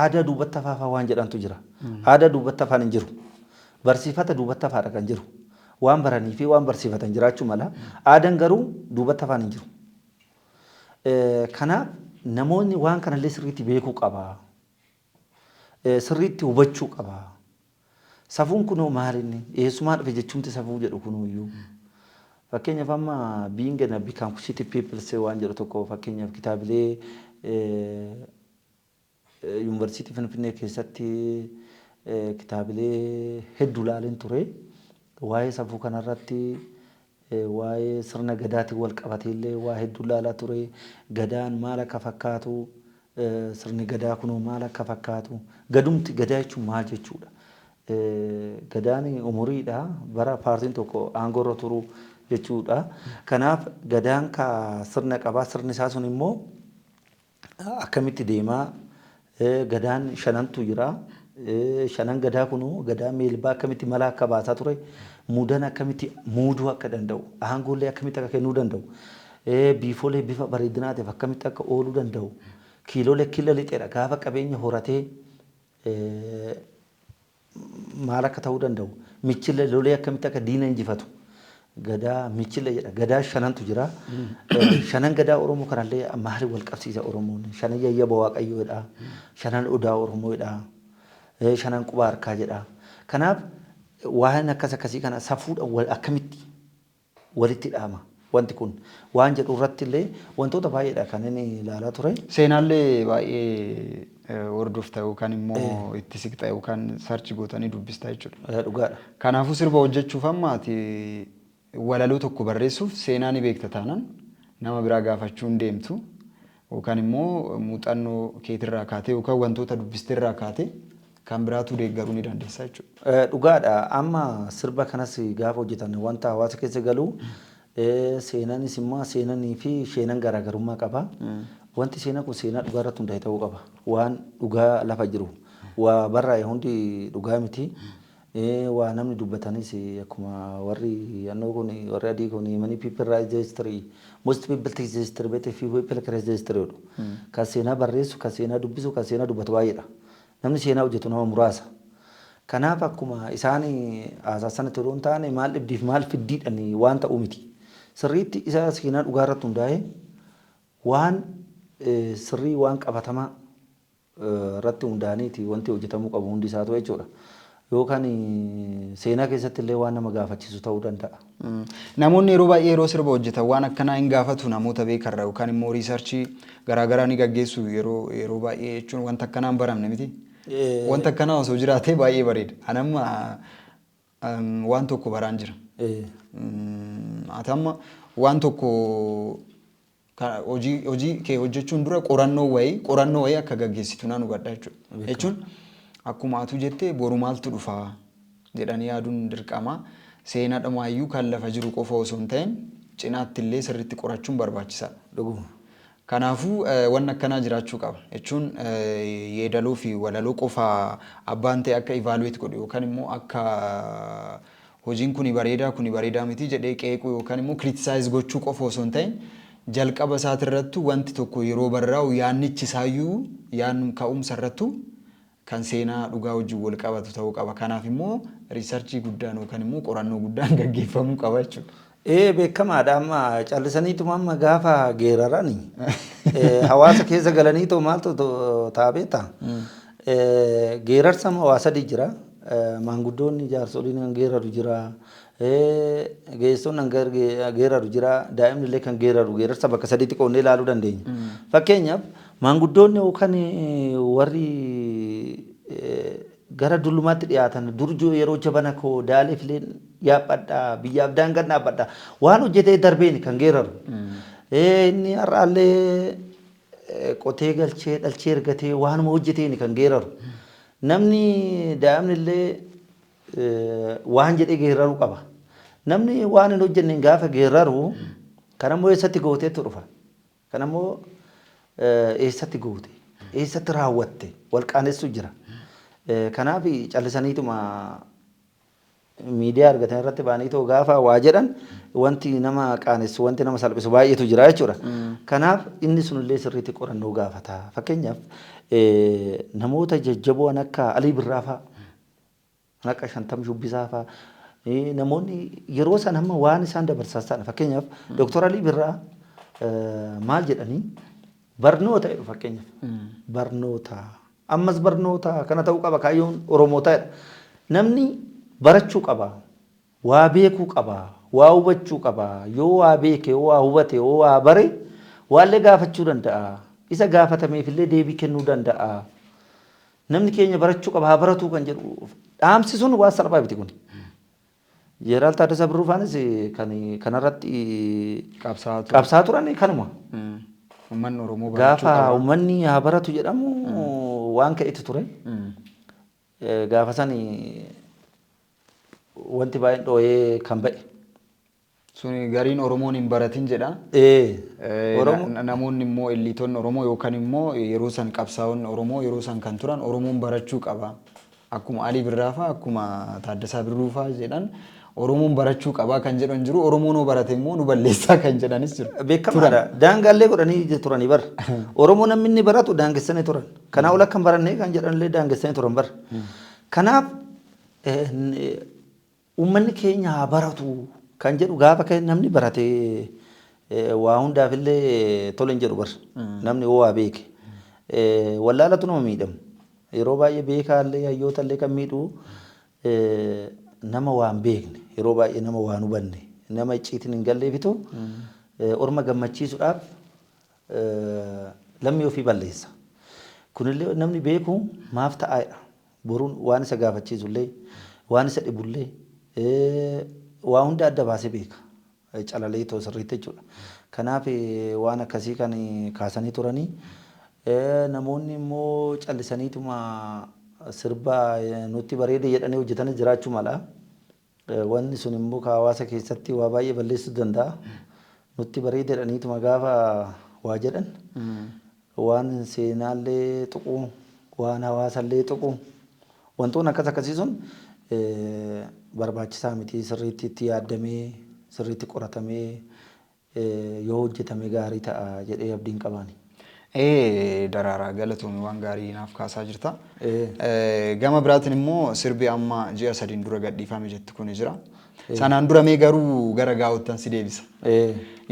aadaa duubatti hafaafaa waan jedhantu jira. Aadaa duubatti hafaan hin jiru. Barsiifata duubatti hafaadha kan jiru. Waan baranii fi waan barsiifatan jiraachuu mala. Aadaan garuu duubatti hafaan hin jiru. Kanaaf namoonni waan kanallee sirriitti beekuu qaba. Sirriitti hubachuu qaba. Safuun kunoo maalinni eessumaa dhufe jechuumti safuu jedhu kunuuyyuu. Fakkeenyaaf amma being a become positive people waan jedhu tokko fakkeenyaaf kitaabilee yuunivarsiitii Finfinnee keessatti kitaabilee hedduu ilaaleen ture. Waa'ee safuu kanarratti waa'ee sirna gadaatiin wal qabatee illee waa hedduu ilaalaa ture. Gadaan maal akka fakkaatu sirni gadaa kunoo maal akka fakkaatu gadumti gadaa jechuun maal jechuudha. Gadaan umuriidha bara paartiin tokko aangoorra turu jechuudha. Kanaaf gadaan ka sirna qabaa sirni isaa sun immoo akkamitti deemaa gadaan shanantu jira. Shanan gadaa kunuu gadaa meelbaa akkamitti mala akka baasaa ture. Muudaan akkamitti muuduu akka danda'u. Aangoolee akkamitti akka kennuu danda'u. Biifoolee bifa bareedinaatiif akkamitti akka ooluu danda'u. Kiiloolee killa lixeedha gaafa qabeenya horatee maal akka ta'uu danda'u. Michilla lolee akkamitti akka diina injifatu. Gadaa michilla jedha. Gadaa shanantu jira. Shanan gadaa Oromoo kanallee maali wal qabsiisa Oromoon. Shanan yayyaba Waaqayyoodha. Shanan odaa Oromoodha. Shanan quba harkaa jedha. Kanaaf waan akkasii kana safuudhaan akkamitti walitti dhaama wanti kun waan jedhu irratti illee wantoota baay'eedha kan inni ilaalaa ture. Seenaallee baay'ee hordofta yookaan immoo itti siqxa yookaan sarchi gootanii dubbistaa jechuudha. Dhugaadha. Kanaafuu sirba hojjechuuf amma ati walaloo tokko barreessuuf seenaa ni beekta taanaan nama biraa gaafachuu hin deemtu yookaan immoo muuxannoo keetirraa kaatee yookaan wantoota dubbisteerraa kaatee kan biraatu deeggaruu ni dandeessa jechuudha. Dhugaadha. Amma sirba kanas gaafa hojjetan wanta hawaasa keessa galu seenaanis immoo seenanii fi sheenan garaagarummaa qaba. Wanti seenaa kun seenaa dhugaa irratti hundaa'e ta'uu qaba. Waan dhugaa lafa jiru. Waa barraa'e hundi dhugaa miti. Waa namni dubbatanis akkuma warri yannoo kun warri adii kun many people write the history. Most people take the history but few people create the history. Kan seenaa barreessu, kan seenaa dubbisu, kan seenaa dubbatu baay'eedha. Namni seenaa hojjetu nama muraasa. Kanaaf akkuma isaan asaasan turuun taane maal dhibdiif maal fiddiidhaan waan ta'uu miti. Sirriitti isa seenaa dhugaa irratti hundaa'e waan sirrii waan qabatamaa irratti hundaa'aniiti wanti hojjetamuu qabu hundi isaatu jechuudha. Yookaan seenaa keessatti illee waan nama gaafachiisu ta'uu danda'a. Namoonni yeroo baay'ee yeroo sirba hojjetan waan akkanaa hin gaafatu namoota beekarra yookaan immoo riisarchii garaagaraa ni gaggeessu yeroo baay'ee jechuun wanta akkanaa hin baramne miti. Wanta akkanaa osoo jiraatee baay'ee bareeda. Anamma waan tokko baraan jira. Ati amma waan tokko hojii kee hojjechuun dura qorannoo wayii akka gaggeessitu naan hubadha jechuudha. Jechuun akkuma atu jettee boru maaltu dhufaa jedhanii yaaduun dirqama. Seenaa dhamaayyuu kan lafa jiru qofa osoo hin ta'in cinaatti illee sirriitti qorachuun barbaachisaadha. Dhuguma. Kanaafuu waan akkanaa jiraachuu qaba. Jechuun yeedaloo fi walaloo qofa abbaan ta'e akka evaluate godhu yookaan immoo akka hojiin kuni bareedaa miti jedhee qeequu yookaan immoo criticize gochuu qofa osoo hin ta'in jalqaba isaatirrattu wanti tokko yeroo barraa'u yaannichi isaayyuu yaan ka'umsa irrattu kan seenaa dhugaa wajjin wal qabatu ta'uu qaba. Kanaaf immoo riisarchii guddaan yookaan immoo qorannoo guddaan gaggeeffamuu qaba jechuudha. Beekamaadha amma callisaniituma amma gaafa geerarani hawaasa keessa galaniitoo maaltu taabeeta. Geerarsa hawaasa jira. Maanguddoonni jaarsoliin kan geeraru jira. Geessonni kan geeraru jira. Daa'imni illee kan geeraru geerarsa bakka sadiitti qoonnee ilaaluu dandeenya. Fakkeenyaaf maanguddoonni yookaan warri gara dullumaatti dhiyaatan durjoo yeroo jabana koo daalee fileen yaabbadhaa biyyaaf daangan dhaabbadhaa waan hojjetee darbeen kan geeraru. Inni har'aallee qotee galchee dhalchee ergatee waanuma hojjeteen kan geeraru. Namni daa'imni illee waan jedhee geeraruu qaba. Namni waan hin hojjenne gaafa geeraru kanammoo eessatti gooteetu dhufa. Kanammoo eessatti goote eessatti raawwatte wal qaanessu jira. Kanaaf callisaniituma miidiyaa argatan irratti baaniitoo gaafa waa jedhan wanti nama qaanessu wanti nama salphisu baay'eetu jira jechuudha. Kanaaf inni sunillee sirriitti qorannoo gaafata. Fakkeenyaaf namoota jajjaboon akka Alii Birraa fa'a, akka Shantam Shubbisaa fa'a namoonni yeroo san hamma waan isaan dabarsan fakkeenyaaf Dooktor Alii Birraa maal jedhanii barnoota jedhu fakkeenyaaf barnoota ammas barnoota kana ta'uu qaba kaayyoon Oromootaadha. Namni barachuu qaba, waa beekuu qaba, waa hubachuu qaba. Yoo waa beeke, yoo waa hubate, yoo waa bare waallee gaafachuu danda'a. Isa gaafatameefillee deebii kennuu danda'a. Namni keenya barachuu qaba, haa baratuu kan jedhu dhaamsi sun waan salphaa miti kun. Jeneraal Taaddasaa Birruu faanis kanarratti qabsaa turan kanuma. Uummanni Oromoo barachuu qaba. Gaafa uummanni haa baratu jedhamu waan ka'etu ture. Gaafa sani wanti baay'een dhooyee kan ba'e. Suni gariin Oromoon hin baratin jedha. Namoonni immoo illiitonni Oromoo yookaan immoo yeroo san qabsaa'onni Oromoo yeroo san kan turan Oromoon barachuu qaba. Akkuma Alii Birraa fa'aa akkuma Taaddasaa Birruu fa'aa jedhan Oromoon barachuu qaba kan jedhan jiru. Oromoon oo barate immoo nu balleessaa kan jedhanis jiru. Beekamaadha. Daangaallee godhanii turanii bara. Oromoo namni inni baratu daangessanii turan. Kanaa ol akka hin baranne kan jedhanillee daangessanii turan bara. Kanaaf uummanni keenya haa baratu kan jedhu gaafa ka'e namni baratee waa hundaafillee tole hin jedhu bara. Namni waa beeke. Wallaalatu nama miidhamu. Yeroo baay'ee beekaallee hayyootallee kan miidhu nama waan beekne yeroo baay'ee nama waan hubanne nama icciitiin hin galleefitu orma gammachiisuudhaaf lammii ofii balleessa. Kunillee namni beeku maaf ta'aadha. Boruun waan isa gaafachiisullee waan isa dhibullee waa hunda adda baasee beeka. Calalee too sirriitti jechuudha. Kanaaf waan akkasii kan kaasanii turanii namoonni immoo callisaniituma sirba nutti bareede jedhanii hojjetanii jiraachuu mala. Wanni sun immoo hawaasa keessatti waa baay'ee balleessuu danda'a. Nutti bareede jedhaniituma gaafa waa jedhan waan seenaallee tuqu waan hawaasallee tuqu wantoonni akkas akkasii sun barbaachisaa miti. Sirriitti itti yaadamee sirriitti qoratamee yoo hojjetame gaarii ta'a jedhee abdiin qabaani. Daraaraa galatoomii waan gaarii naaf kaasaa jirta. Gama biraatiin immoo sirbi amma ji'a 3 dura gadhiifame jettu kun jira. Sanaan dura mee garuu gara gaa'ottan si deebisa.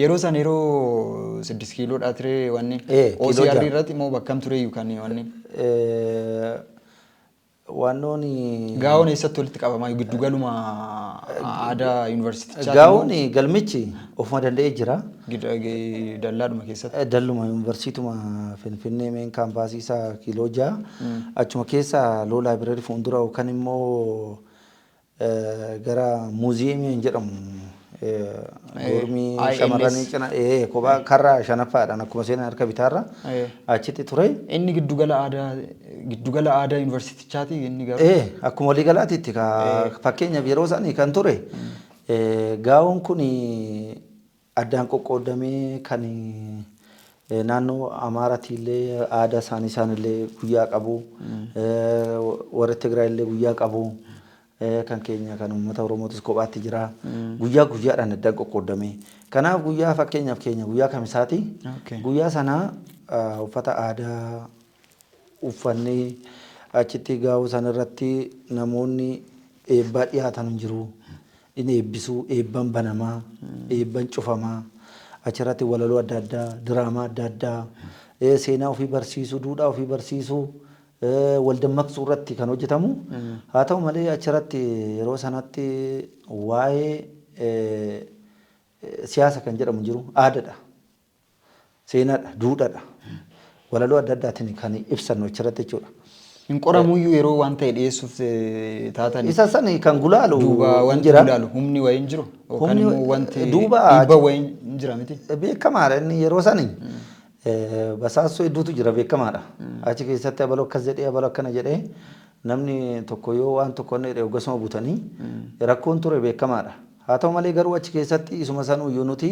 Yeroo san yeroo 6 kiiloodhaa ture wanni OCR irratti immoo bakkam ture yookaan wanni. Waannoon gaa'oon eessatti walitti qabama giddu galuma aadaa yuunivarsiitichaa. Gaa'oon galmichi ofuma danda'ee jira. Dallaadhuma keessatti. Dalluma yuunivarsiituma Finfinnee meen kaampaasii isaa kiiloo 6 achuma keessa loo laabireerii fuuldura yookaan immoo gara muuziyeemii jedhamu dormii shamarranii cina kophaa karraa 5ffaadhaan akkuma seenaa harka bitaarra achitti ture. Inni giddugala aadaa yuunivarsiitichaati inni garuu. Akkuma walii galaatiitti fakkeenyaaf yeroo isaanii kan ture gaa'oon kun addaan qoqqoodamee kan naannoo Amaaraatiillee aadaa isaaniillee guyyaa qabu warra Tigraayillee guyyaa qabu. Kan keenya kan uummata Oromootis kophaatti jira. Guyyaa guyyaadhaan addaan qoqqoodame. Kanaaf guyyaa fakkeenyaaf keenya guyyaa kamisaati. Guyyaa sana uffata aadaa uffannee achitti gaa'oo sana irratti namoonni eebbaa dhiyaatan hin jiru. Inni eebbisuu eebban banamaa eebban cufamaa achirratti walaloo adda addaa diraamaa adda addaa seenaa ofii barsiisuu duudhaa ofii barsiisuu. Waldammaqsuu irratti kan hojjetamu haa ta'u malee achirratti yeroo sanatti waa'ee siyaasa kan jedhamu jiru aadaadha seenaadha duudhaadha walaloo adda addaatiin kan ibsannu achirratti jechuudha. Hin qoramuyyuu yeroo waan ta'e dhiyeessuuf taatan. Isa sani kan gulaalu Duuba wanti gulaalu humni wayii hin jiru. Yookaan immoo wanti dhiibbaa wayii hin jira miti. Beekamaadha inni yeroo sani basaasoo hedduutu jira beekamaadha. Achi keessatti abaloo akkas jedhee abaloo akkana jedhee namni tokko yoo waan tokko inni jedhee ogasuma butanii rakkoon ture beekamaadha. Haa ta'u malee garuu achi keessatti isuma sanuu iyyuu nuti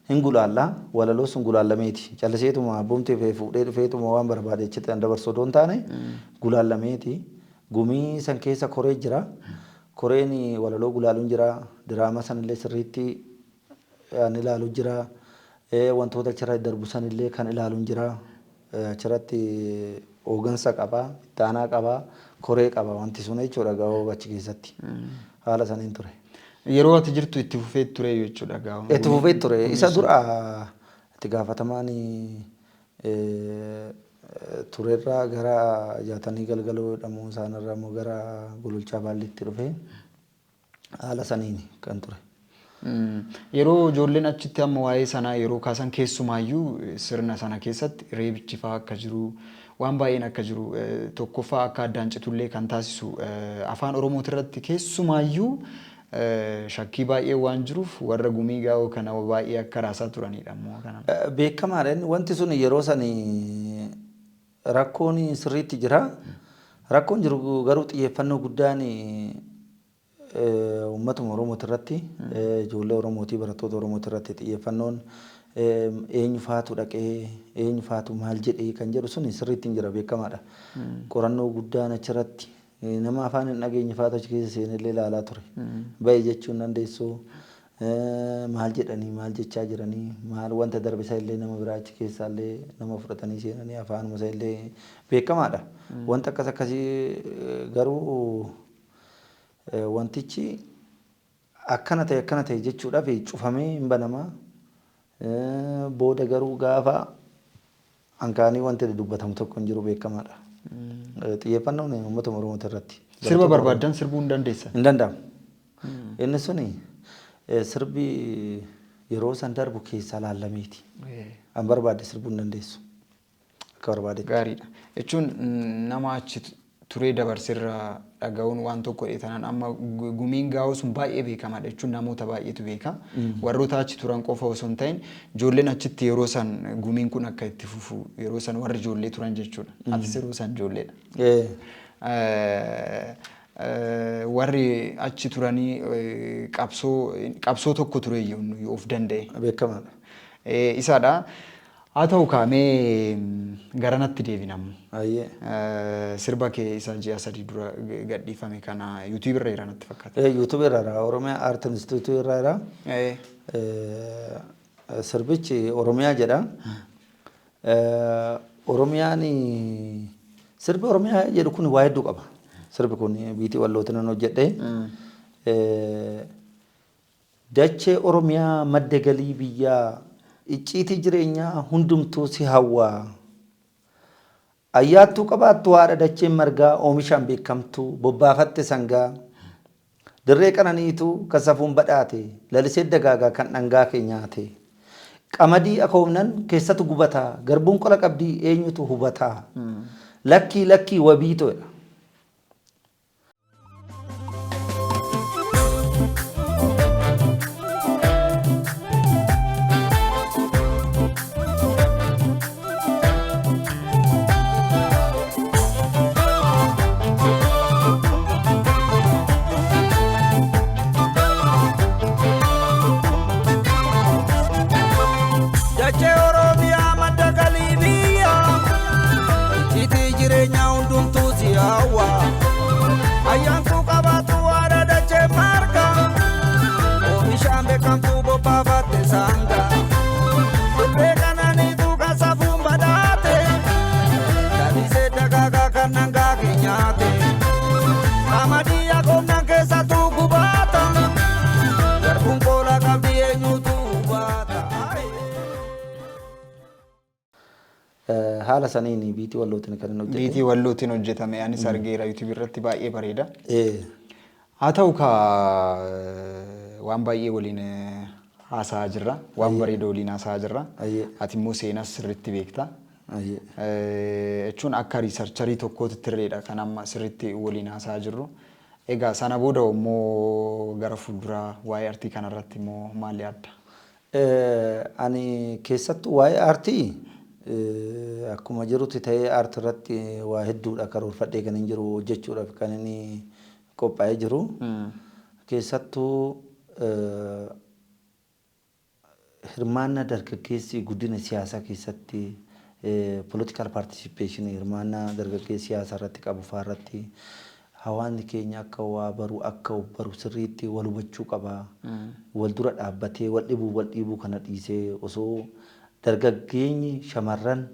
hin gulaalla walaloo sun gulaallameeti calliseetuma abbumtee fuudhee dhufeetuma waan barbaade achitti dabarsoo doon taane gulaallameeti gumii san keessa koree jira koreen walaloo gulaaluun jira diraama sanillee sirriitti ilaaluun jira wantoota achirratti darbu sanillee kan ilaaluun jira achirratti hoogansa qaba itti aanaa qaba koree qaba wanti sun jechuudha gaa'oo achi keessatti haala saniin ture. Yeroo ati jirtu itti fufee ture jechuudha gaa'oo. Itti fufee ture isa dura itti gaafatamaan turerraa gara jaatanii galgaloo jedhamu isaanirraa immoo gara Gololchaa Baalliitti dhufe haala saniin kan ture. Yeroo ijoolleen achitti amma waa'ee sanaa yeroo kaasan keessumaayyuu sirna sana keessatti reebichi fa'aa akka jiru waan baay'een akka jiru tokkoffaa akka addaan citullee kan taasisu afaan Oromooti irratti keessumaayyuu shakkii baay'ee waan jiruuf warra gumii gaa'oo kana baay'ee akka raasaa turanidha immoo kana. Beekamaadha inni wanti sun yeroo sanii rakkoon sirriitti jira. Rakkoon jiru garuu xiyyeeffannoo guddaan uummatuma Oromooti irratti ijoollee Oromootii barattoota Oromooti irratti xiyyeeffannoon eenyu faatu dhaqee eenyu faatu maal jedhee kan jedhu sun sirriitti jira beekamaadha. Qorannoo guddaan achirratti nama afaan hin dhageenye faatu achi keessa seenillee ilaalaa ture. Baay'ee jechuun dandeessoo maal jedhanii maal jechaa jiranii maal wanta darbisa illee nama biraa achi keessaallee nama fudhatanii seenanii afaanuma isaa illee beekamaadha. Wanta akkas akkasii garuu wantichi akkana ta'e jechuudhaaf cufamee hin banamaa. Booda garuu gaafa hankaanii wanti dubbatamu tokko hin jiru beekamaadha. Xiyyeeffannoon uummata Oromooti irratti. Sirba barbaadan sirbuu hin dandeessa. Hin danda'amu. Inni suni sirbi yeroo san darbu keessaa laallameeti. An barbaade sirbuu hin dandeessu. Akka barbaadetti. Gaariidha. Jechuun nama achi turee dabarsirraa dhaga'uun waan tokko dheetanan amma gumiin gaa'oo sun baay'ee beekamaadha jechuun namoota baay'eetu beeka. Warroota achi turan qofa osoo hin ta'in ijoolleen achitti yeroo san gumiin kun akka itti fufu yeroo san warri ijoollee turan jechuudha. Atis yeroo san ijoolleedha. Warri achi turanii qabsoo tokko ture iyyuu of danda'e. Beekamaadha. Isaadha. Haa ta'u kaamee garanatti deebinamu. Sirba kee isa ji'a sadii dura gadhiifame kana YouTube irra jira natti fakkaata. YouTube irra jira. Oromiyaa Art Institute irra jira. Sirbichi Oromiyaa jedha. Oromiyaan sirbi Oromiyaa jedhu kun waa hedduu qaba. Sirbi kun biitii wallootiin hojjedhe. Dachee Oromiyaa madda galii biyyaa icciitii jireenyaa hundumtuu si hawwaa. Ayyaattuu qabaattuu haadha dacheen margaa oomishaan beekamtuu bobbaafatte sangaa. Dirree qananiitu kan safuun badhaate lalisee dagaagaa kan dhangaa kee nyaate. Qamadii akoomnan keessatu gubataa garbuun qola qabdii eenyutu hubataa. Lakkii wabii to'edha. Haala saniin biitii wallootiin kan inni hojjetame. Biitii wallootiin hojjetame anis argeera YouTube irratti baay'ee bareeda. Haa ta'u waan baay'ee waliin haasa'aa jirra. Waan bareeda waliin haasa'aa jirra. Ati immoo seenaas sirriitti beekta. Jechuun akka riisarcharii tokkootti tirreedha kan amma sirriitti waliin haasa'aa jirru. Egaa sana booda immoo gara fuulduraa waa'ee aartii kanarratti immoo maal yaadda? Ani keessattuu waa'ee aartii akkuma jirutti ta'ee aartii irratti waa hedduudha karoorfadhee kan hin jiru hojjechuudhaaf kan inni qophaa'ee jiru. Keessattuu hirmaannaa dargaggeessi guddina siyaasaa keessatti political participation hirmaannaa dargaggeessi siyaasaa irratti qabu fa'aa irratti hawaasni keenya akka waa baru akka baru sirriitti wal hubachuu qaba. Wal dura dhaabbatee wal dhiibuu kana dhiisee osoo dargaggeenyi shamarran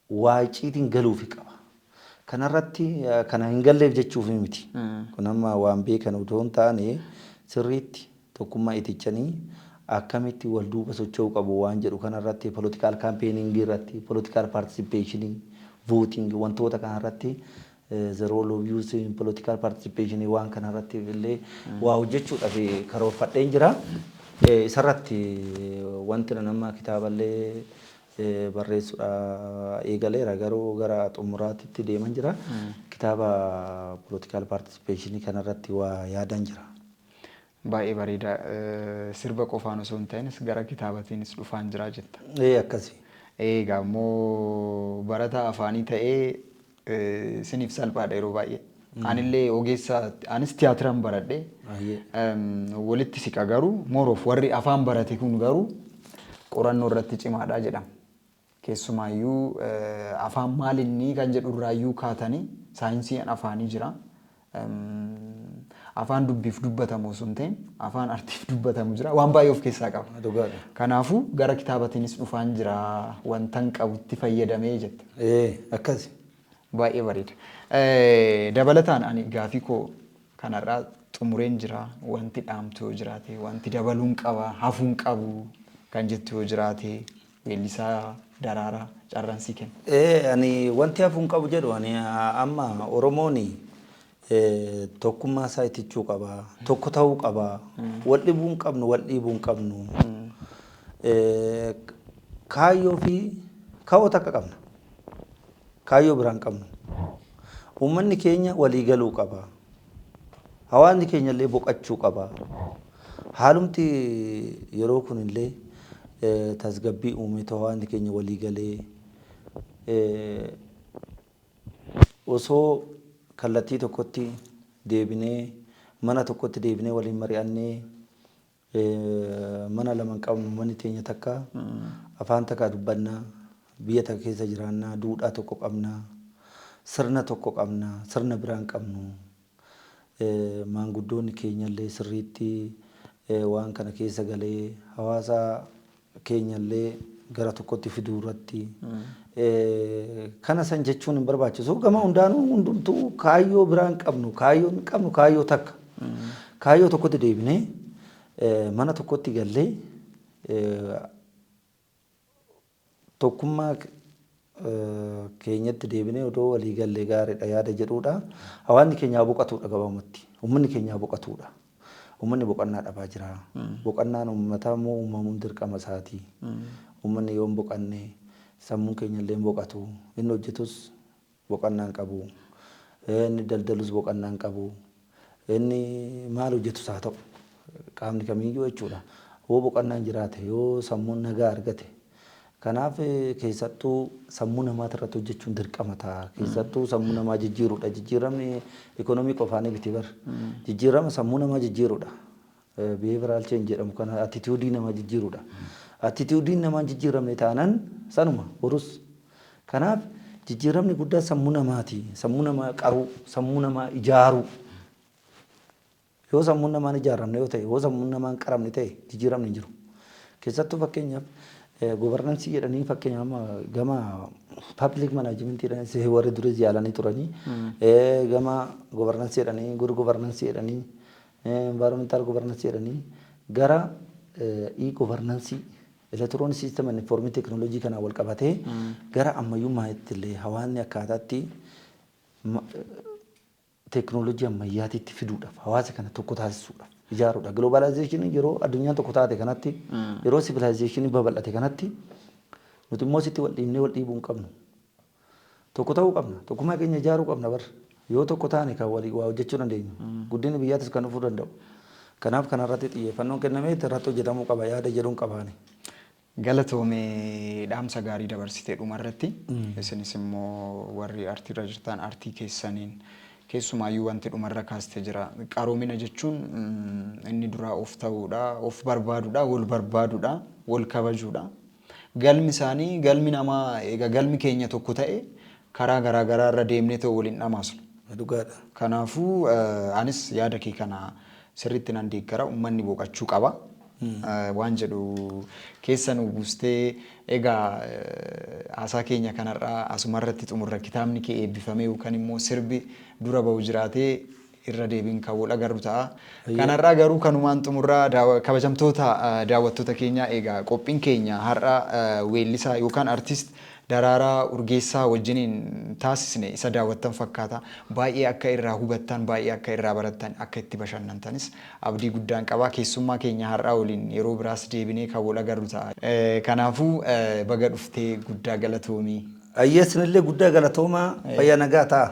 waaciitiin galuufi qaba. Kanarratti kana hin galleef jechuuf miti. Kun amma waan beekan otoo hin taane sirriitti tokkummaa itichanii akkamitti wal duuba socho'uu qabu waan jedhu kanarratti political campaigning irratti political participation voting wantoota kanarratti the role of youth in political participation waan kanarratti illee waa hojjechuudhaaf karoorfadheen jira. Isarratti wanti nama kitaaballee barreessuudha eegaleera garuu gara xumuraatitti deeman jira. Kitaaba political participation kanarratti waa yaadan jira. Baay'ee bareeda. Sirba qofaan osoo hin ta'inis gara kitaabatiinis dhufaan jira jetta. Akkasi. Egaa immoo barataa afaanii ta'ee siniif salphaadha yeroo baay'ee. Anillee ogeessa anis tiyaatiraan baradhe walitti siqa garuu moroof warri afaan barate kun garuu qorannoo irratti cimaadha jedhama. Keessumaayyuu afaan maalinni kan jedhu irraayyuu kaatanii saayinsiin afaanii jira. Afaan dubbiif dubbatamu osoo hin ta'in afaan artiif dubbatamu jira. Waan baay'ee of keessaa qaba. Kanaafuu gara kitaabatiinis dhufaan jira wantan qabutti fayyadamee jetta. Akkasi. Baay'ee bareeda. Dabalataan ani gaafii koo kanarraa xumureen jira. Wanti dhaamtu yoo jiraate, wanti dabaluun qaba, hafuun qabu kan jettu yoo jiraate weellisaa Daraaraa Carraansii kenna. Ani wanti hafuun qabu jedhu ani amma Oromooni tokkummaa isaa itichuu qaba. Tokko ta'uu qaba. Wal dhibuu hin qabnu, wal dhiibuu hin qabnu. Kaayyoo fi kaa'oo takka qabna. Kaayyoo biraan qabnu. Uummanni keenya walii galuu qaba. Hawaasni keenya illee boqachuu qaba. Haalumti yeroo kun illee tasgabbii uummata hawaasni keenya walii galee osoo kallattii tokkotti deebinee mana tokkotti deebinee waliin mari'annee mana lama hin qabnu manni teenya takka afaan takka dubbannaa biyya takka keessa jiraannaa duudhaa tokko qabnaa sirna tokko qabnaa sirna biraan qabnu maanguddoonni keenya illee sirriitti waan kana keessa galee hawaasa keenya illee gara tokkotti fiduu irratti kana san jechuun hin barbaachisu gama hundaanuu hundumtuu kaayyoo biraan qabnu kaayyoo takka kaayyoo tokkotti deebinee mana tokkotti gallee tokkummaa keenyatti deebinee odoo walii gallee gaariidha yaada jedhuudha hawaasni keenyaa boqatuudha gabaamatti uummanni keenyaa boqatuudha uummanni boqonnaa dhabaa jira boqonnaan uummataa immoo uumamuun dirqama isaati uummanni yoo boqannee sammuun keenya illee boqatu inni hojjetus boqonnaan qabu inni daldalus boqonnaan qabu inni maal hojjetus haa ta'u qaamni kamiyyuu jechuudha yoo boqonnaan jiraate yoo sammuun nagaa argate kanaaf keessattuu sammuu namaati irratti hojjechuun dirqama ta'a keessattuu sammuu namaa jijjiiruudha jijjiiramni ikoonoomii qofaanii biti bar jijjiirama sammuu namaa jijjiiruudha behavioral change jedhamu kana attituudii namaa jijjiiruudha attituudiin namaa jijjiiramne taanaan sanuma borus kanaaf jijjiiramni guddaa sammuu namaati sammuu namaa qaruu sammuu namaa ijaaruu yoo sammuu namaa ijaaramne yoo ta'e yoo sammuu namaa qaramne ta'e jijjiiramni hin jiru keessattuu fakkeenyaaf governansi jedhanii fakkeenyaaf gama public management jedhanii warri durii yaalanii turanii gama governansi jedhanii good governansi jedhanii environmental governansi jedhanii gara e-governansi electronic system and information technology kana wal qabatee gara ammayyummaatti illee hawaasni akkaataatti teknoolojii ammayyaatitti fiduudhaaf hawaasa kana tokko taasisuudhaaf ijaaruudha. Globalization yeroo addunyaan tokko taate kanatti yeroo civilization babal'ate kanatti Nuti immoo sitti wal dhiibnee wal dhiibuu hin qabnu. Tokko ta'uu qabna. Tokkummaa keenya ijaaruu qabna bar. Yoo tokko taane kan walii waa hojjechuu dandeenya. Guddinni biyyaatis kan dhufuu danda'u. Kanaaf kanarratti xiyyeeffannoon kennamee irratti hojjetamuu qaba yaada jedhuun qabaani. Galatoomee dhaamsa gaarii dabarsitee dhumarratti isinis immoo warri aartiirra jirtan aartii keessaniin keessumaayyuu wanti dhumarra kaastee jira. Qaroomina jechuun inni duraa of ta'uudha, of barbaaduudha, wal barbaaduudha, wal kabajuudha. Galmi isaanii galmi namaa egaa galmi keenya tokko ta'e karaa garaa garaa irra deemnee ta'u waliin dhamaasnu. Dhugaadha. Kanaafuu anis yaada kee kana sirriitti nan deeggara uummanni boqachuu qaba. Waan jedhu keessa nu buustee egaa haasaa keenya kanarraa asumarratti xumurra kitaabni kee eebbifamee yookaan immoo sirbi dura ba'u jiraatee irra deebiin kan wal agarru ta'a. Kanarraa garuu kanumaan xumurraa kabajamtoota daawwattoota keenya egaa qophiin keenya har'a weellisaa yookaan artist Daraaraa Urgeessaa wajjiniin taasisne isa daawwattan fakkaata. Baay'ee akka irraa hubattan, baay'ee akka irraa barattan, akka itti bashannantanis abdii guddaan qaba. Keessummaa keenya har'aa waliin yeroo biraas deebinee kan wal agarru ta'a. Kanaafuu baga dhuftee guddaa galatoomii. Ayyeessinillee guddaa galatoomaa fayyaa nagaa ta'a.